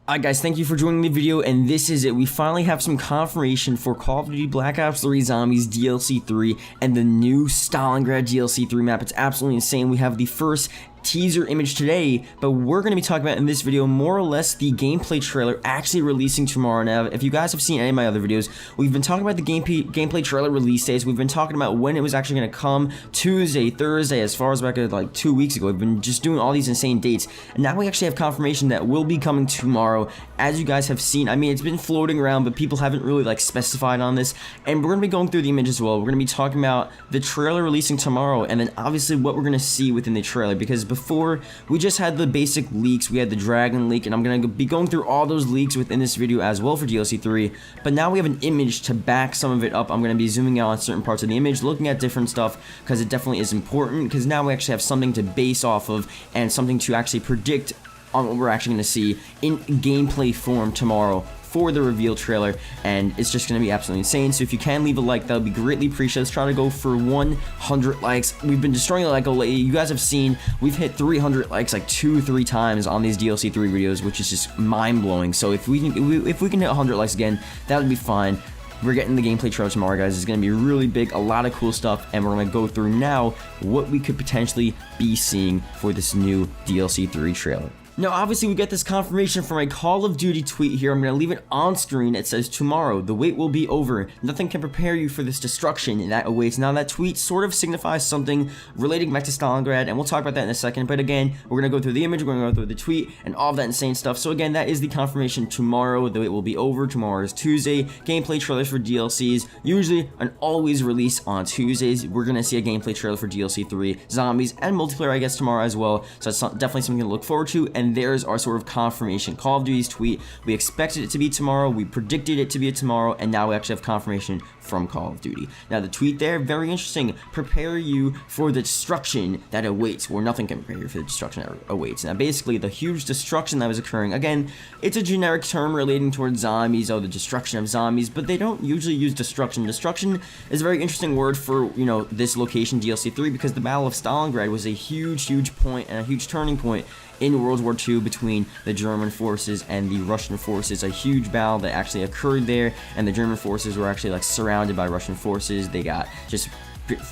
Alright guys, thank you for joining the video, and this is it. We finally have some confirmation for Call of Duty Black Ops 3 Zombies DLC 3 and the new Stalingrad DLC 3 map. It's absolutely insane. We have the first teaser image today, but we're going to be talking about in this video more or less the gameplay trailer actually releasing tomorrow. Now, if you guys have seen any of my other videos, we've been talking about the gameplay trailer release days. We've been talking about when it was actually going to come, Tuesday, Thursday, as far as back like 2 weeks ago. We've been just doing all these insane dates, and now we actually have confirmation that will be coming tomorrow. As you guys have seen, I mean, it's been floating around, but people haven't really like specified on this, and we're going to be going through the image as well. We're going to be talking about the trailer releasing tomorrow, and then obviously what we're going to see within the trailer, because before we just had the basic leaks. We had the Dragon leak, and I'm going to be going through all those leaks within this video as well for DLC 3, but now we have an image to back some of it up. I'm going to be zooming out on certain parts of the image, looking at different stuff, because it definitely is important, because now we actually have something to base off of and something to actually predict on what we're actually going to see in gameplay form tomorrow for the reveal trailer, and it's just going to be absolutely insane. So if you can leave a like, that would be greatly appreciated. Let's try to go for 100 likes. We've been destroying the like lately. You guys have seen we've hit 300 likes like 2-3 times on these DLC 3 videos, which is just mind-blowing. So if we can hit 100 likes again, that would be fine. We're getting the gameplay trailer tomorrow, guys. It's going to be really big, a lot of cool stuff, and we're going to go through now what we could potentially be seeing for this new DLC 3 trailer. Now, obviously, we get this confirmation from a Call of Duty tweet here. I'm going to leave it on screen. It says, "Tomorrow, the wait will be over. Nothing can prepare you for this destruction that awaits." Now, that tweet sort of signifies something relating back to Stalingrad, and we'll talk about that in a second. But again, we're going to go through the image, we're going to go through the tweet, and all of that insane stuff. So again, that is the confirmation. Tomorrow, the wait will be over. Tomorrow is Tuesday. Gameplay trailers for DLCs, usually and always release on Tuesdays. We're going to see a gameplay trailer for DLC 3, Zombies, and multiplayer, I guess, tomorrow as well. So it's definitely something to look forward to, and there's our sort of confirmation. Call of Duty's tweet, we expected it to be tomorrow, we predicted it to be tomorrow, and now we actually have confirmation from Call of Duty. Now the tweet there, very interesting. Prepare you for the destruction that awaits, or nothing can prepare you for the destruction that awaits. Now basically the huge destruction that was occurring, again, it's a generic term relating towards zombies, the destruction of zombies, but they don't usually use destruction. Destruction is a very interesting word for, you know, this location DLC 3, because the Battle of Stalingrad was a huge point and a huge turning point in World War II between the German forces and the Russian forces. A huge battle that actually occurred there, and the German forces were actually like surrounded by Russian forces. They got just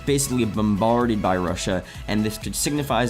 basically bombarded by Russia, and this could signify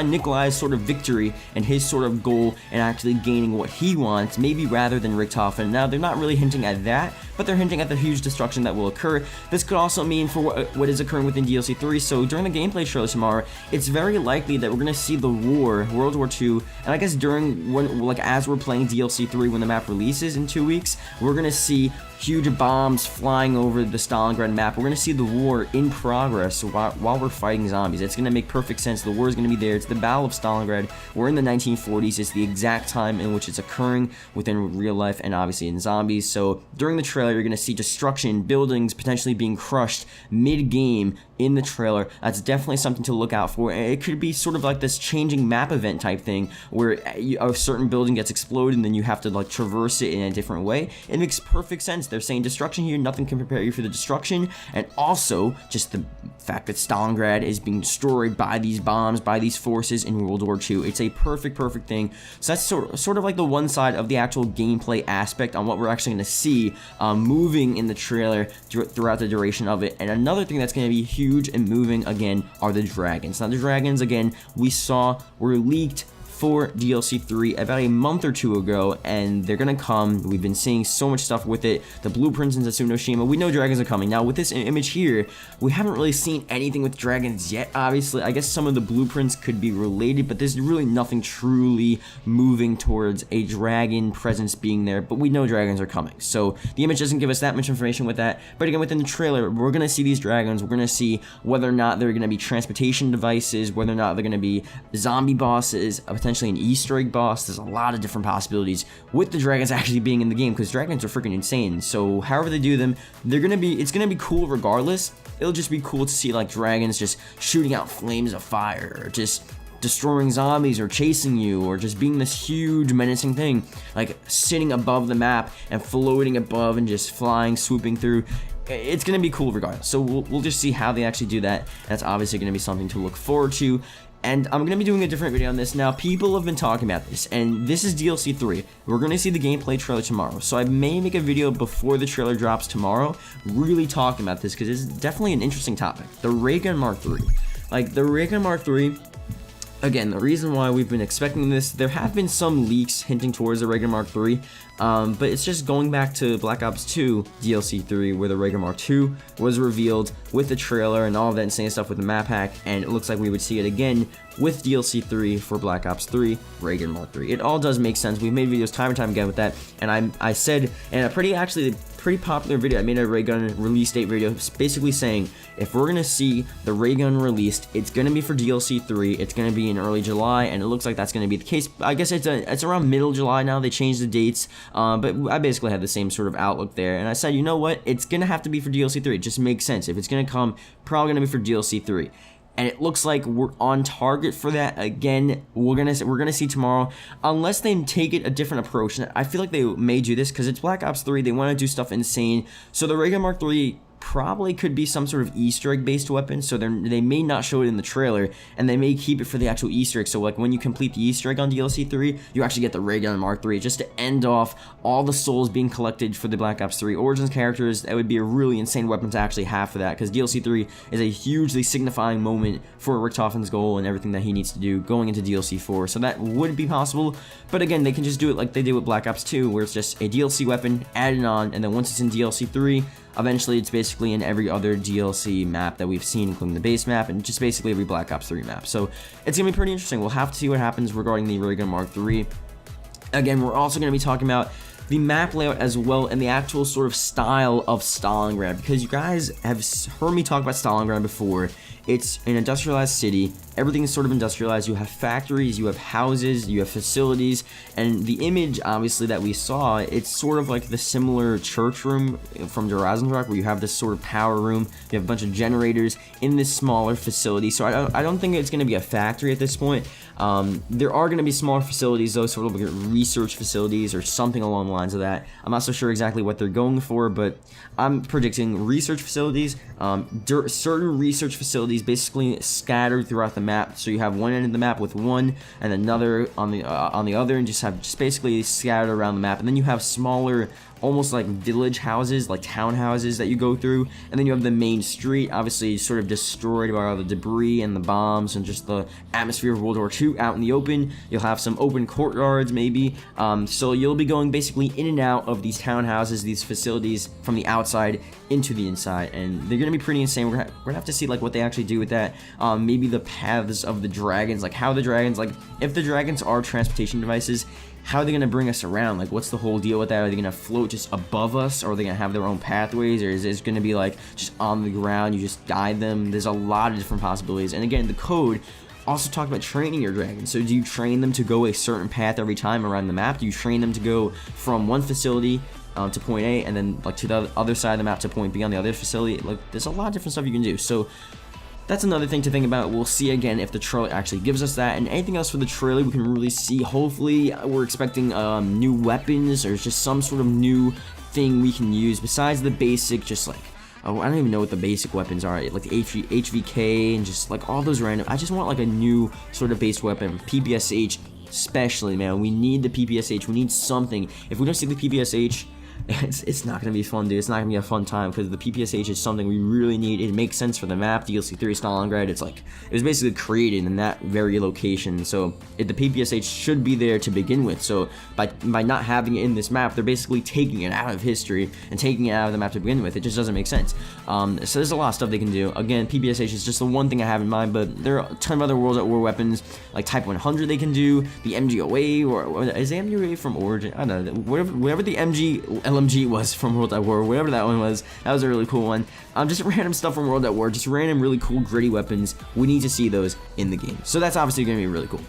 Nikolai's sort of victory and his sort of goal in actually gaining what he wants, maybe rather than Richthofen. Now they're not really hinting at that, but they're hinting at the huge destruction that will occur. This could also mean for what is occurring within DLC 3. So during the gameplay trailer tomorrow, it's very likely that we're going to see the war, World War II, and I guess as we're playing DLC 3 when the map releases in 2 weeks, we're going to see huge bombs flying over the Stalingrad map. We're going to see the war in progress while we're fighting zombies. It's going to make perfect sense. The war is going to be there. It's the Battle of Stalingrad. We're in the 1940s. It's the exact time in which it's occurring within real life and obviously in zombies. So during the trailer, you're going to see destruction, buildings potentially being crushed mid-game in the trailer. That's definitely something to look out for. It could be sort of like this changing map event type thing where a certain building gets exploded and then you have to like traverse it in a different way. It makes perfect sense. They're saying destruction here, nothing can prepare you for the destruction, and also just the fact that Stalingrad is being destroyed by these bombs, by these forces in World War II. It's a perfect thing. So that's sort of like the one side of the actual gameplay aspect on what we're actually going to see moving in the trailer throughout the duration of it. And another thing that's going to be huge and moving again are the dragons. Now the dragons, again, were leaked for DLC 3 about a month or two ago, and they're gonna come. We've been seeing so much stuff with it. The blueprints in Tsunoshima, we know dragons are coming. Now with this image here, we haven't really seen anything with dragons yet. Obviously, I guess some of the blueprints could be related, but there's really nothing truly moving towards a dragon presence being there, but we know dragons are coming. So the image doesn't give us that much information with that, but again, within the trailer, we're gonna see these dragons. We're gonna see whether or not they're gonna be transportation devices, whether or not they're gonna be zombie bosses, potentially an Easter egg boss. There's a lot of different possibilities with the dragons actually being in the game, because dragons are freaking insane. So however they do them, it's gonna be cool regardless. It'll just be cool to see like dragons just shooting out flames of fire, or just destroying zombies, or chasing you, or just being this huge menacing thing, like sitting above the map and floating above and just flying, swooping through. It's going to be cool regardless. So we'll just see how they actually do that. That's obviously going to be something to look forward to. And I'm going to be doing a different video on this. Now, people have been talking about this, and this is DLC 3. We're going to see the gameplay trailer tomorrow, so I may make a video before the trailer drops tomorrow, really talking about this, because it's definitely an interesting topic. The Raygun Mark III. Like, the Raygun Mark III, again, the reason why we've been expecting this, there have been some leaks hinting towards the Raygun Mark III, but it's just going back to Black Ops 2 DLC 3, where the Raygun Mark II was revealed with the trailer and all of that insane stuff with the map hack, and it looks like we would see it again with DLC 3 for Black Ops 3, Raygun Mark III. It all does make sense. We've made videos time and time again with that, and I said in a pretty popular video, I made a Raygun release date video basically saying if we're gonna see the Raygun released, it's gonna be for DLC 3, it's gonna be in early July, and it looks like that's gonna be the case. I guess it's around middle July now. They changed the dates, but I basically had the same sort of outlook there, and I said, you know what, it's gonna have to be for DLC 3. It just makes sense. If it's gonna come, probably gonna be for DLC 3. And it looks like we're on target for that. Again, we're gonna see tomorrow, unless they take it a different approach. And I feel like they may do this because it's Black Ops 3. They want to do stuff insane. So the Raygun Mark III probably could be some sort of Easter egg based weapon, so they may not show it in the trailer, and they may keep it for the actual Easter egg. So like when you complete the Easter egg on DLC 3, you actually get the Raygun Mark III, just to end off all the souls being collected for the Black Ops 3 Origins characters. That would be a really insane weapon to actually have for that, because DLC 3 is a hugely signifying moment for Richtofen's goal and everything that he needs to do going into DLC 4, so that would be possible. But again, they can just do it like they did with Black Ops 2, where it's just a DLC weapon added on, and then once it's in DLC 3, eventually it's basically in every other DLC map that we've seen, including the base map, and just basically every Black Ops 3 map. So it's going to be pretty interesting. We'll have to see what happens regarding the Raygun Mark III. Again, we're also going to be talking about the map layout as well, and the actual sort of style of Stalingrad, because you guys have heard me talk about Stalingrad before. It's an industrialized city. Everything is sort of industrialized. You have factories, you have houses, you have facilities, and the image, obviously, that we saw, it's sort of like the similar church room from Ragnarok, where you have this sort of power room. You have a bunch of generators in this smaller facility. So I don't think it's going to be a factory at this point. There are going to be smaller facilities, though, sort of like research facilities or something along the lines of that. I'm not so sure exactly what they're going for, but I'm predicting research facilities, certain research facilities basically scattered throughout the map. So you have one end of the map with one, and another on the other, and just basically scattered around the map. And then you have smaller, almost like village houses, like townhouses that you go through, and then you have the main street, obviously sort of destroyed by all the debris and the bombs and just the atmosphere of World War II out in the open. You'll have some open courtyards maybe, so you'll be going basically in and out of these townhouses, these facilities, from the outside into the inside, and they're gonna be pretty insane. We're gonna have to see like what they actually do with that. Maybe the paths of the dragons, like how the dragons, like if the dragons are transportation devices, how are they going to bring us around? Like, what's the whole deal with that? Are they going to float just above us, or are they going to have their own pathways, or is it going to be like just on the ground, you just guide them? There's a lot of different possibilities. And again, the code also talked about training your dragons. So do you train them to go a certain path every time around the map? Do you train them to go from one facility to point A, and then like to the other side of the map to point B on the other facility? Like, there's a lot of different stuff you can do. So that's another thing to think about. We'll see again if the trailer actually gives us that, and anything else for the trailer we can really see. Hopefully we're expecting new weapons, or just some sort of new thing we can use besides the basic, just like, oh, I don't even know what the basic weapons are, like the HVK and just like all those random. I just want like a new sort of base weapon. PPSH especially, man. We need the PPSH. We need something. If we don't see the PPSH, it's not going to be fun, dude. It's not going to be a fun time, because the PPSH is something we really need. It makes sense for the map, DLC 3 Stalingrad. It's like, it was basically created in that very location, so the PPSH should be there to begin with. So by not having it in this map, they're basically taking it out of history and taking it out of the map to begin with. It just doesn't make sense. So there's a lot of stuff they can do. Again, PPSH is just the one thing I have in mind, but there are a ton of other World at War weapons, like Type 100 they can do, the MGOA, or is the MGOA from Origin? I don't know, whatever the LMG was from World at War, whatever that one was. That was a really cool one. Just random stuff from World at War, just random really cool gritty weapons. We need to see those in the game, so that's obviously going to be really cool.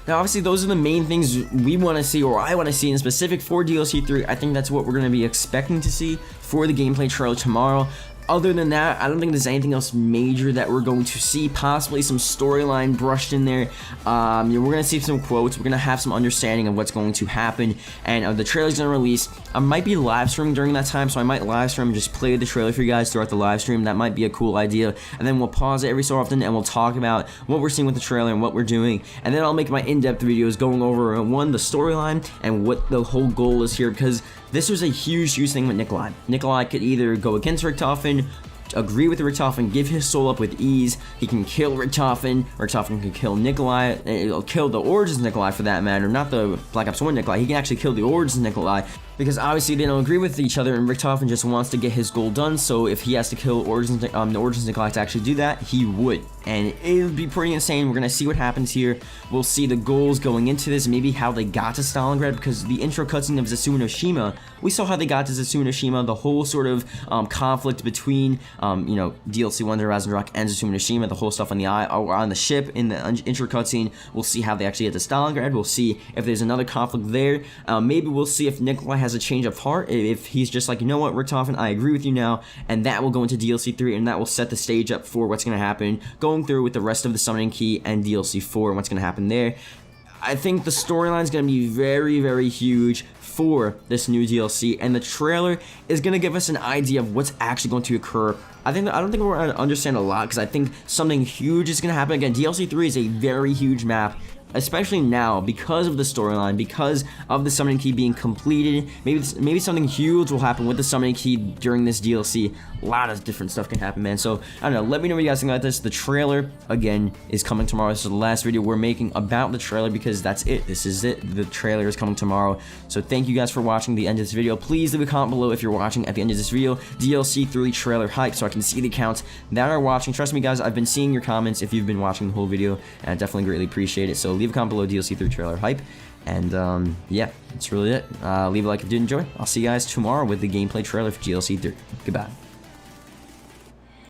Now, obviously, those are the main things we want to see, or I want to see in specific for DLC 3. I think that's what we're going to be expecting to see for the gameplay trailer tomorrow. other than that, I don't think there's anything else major that we're going to see. Possibly some storyline brushed in there. We're gonna see some quotes. We're gonna have some understanding of what's going to happen, and the trailer's gonna release. I might be live streaming during that time, so I might live stream and just play the trailer for you guys throughout the live stream. That might be a cool idea, and then we'll pause it every so often and we'll talk about what we're seeing with the trailer and what we're doing, and then I'll make my in-depth videos going over the storyline and what the whole goal is here, because this was a huge thing with Nikolai. Nikolai could either go against Richtofen, agree with Richtofen, give his soul up with ease. He can kill Richtofen. Richtofen can kill Nikolai. It'll kill the Origins Nikolai for that matter, not the Black Ops 1 Nikolai. He can actually kill the Origins Nikolai, because obviously they don't agree with each other, and Richtofen just wants to get his goal done. So if he has to kill the Origins Nikolai to actually do that, he would, and it would be pretty insane. We're gonna see what happens here. We'll see the goals going into this, maybe how they got to Stalingrad, because the intro cutscene of Zetsuna, we saw how they got to Zetsuna, the whole sort of conflict between DLC 1 to Ragnarok and Zetsuna, the whole stuff on the ship in the intro cutscene. We'll see how they actually get to Stalingrad. We'll see if there's another conflict there. Maybe we'll see if Nikolai has a change of heart, if he's just like, you know what, Richtofen, I agree with you now, and that will go into DLC 3, and that will set the stage up for what's going to happen going through with the rest of the Summoning Key and DLC 4 and what's going to happen there. I think the storyline is going to be very huge for this new DLC, and the trailer is going to give us an idea of what's actually going to occur. I don't think we're going to understand a lot, because I think something huge is going to happen. Again, DLC 3 is a very huge map, especially now because of the storyline, because of the Summoning Key being completed. Maybe something huge will happen with the Summoning Key during this DLC. A lot of different stuff can happen, man. So I don't know, let me know what you guys think about this. The trailer again is coming tomorrow. This is the last video we're making about the trailer, because that's it. This is it. The trailer is coming tomorrow. So thank you guys for watching the end of this video. Please leave a comment below if you're watching at the end of this video. DLC 3 trailer hype, so I can see the accounts that are watching. Trust me guys, I've been seeing your comments if you've been watching the whole video, and I definitely greatly appreciate it. So leave a comment below, DLC 3 trailer hype. And yeah, that's really it. Leave a like if you did enjoy. I'll see you guys tomorrow with the gameplay trailer for DLC 3. Goodbye.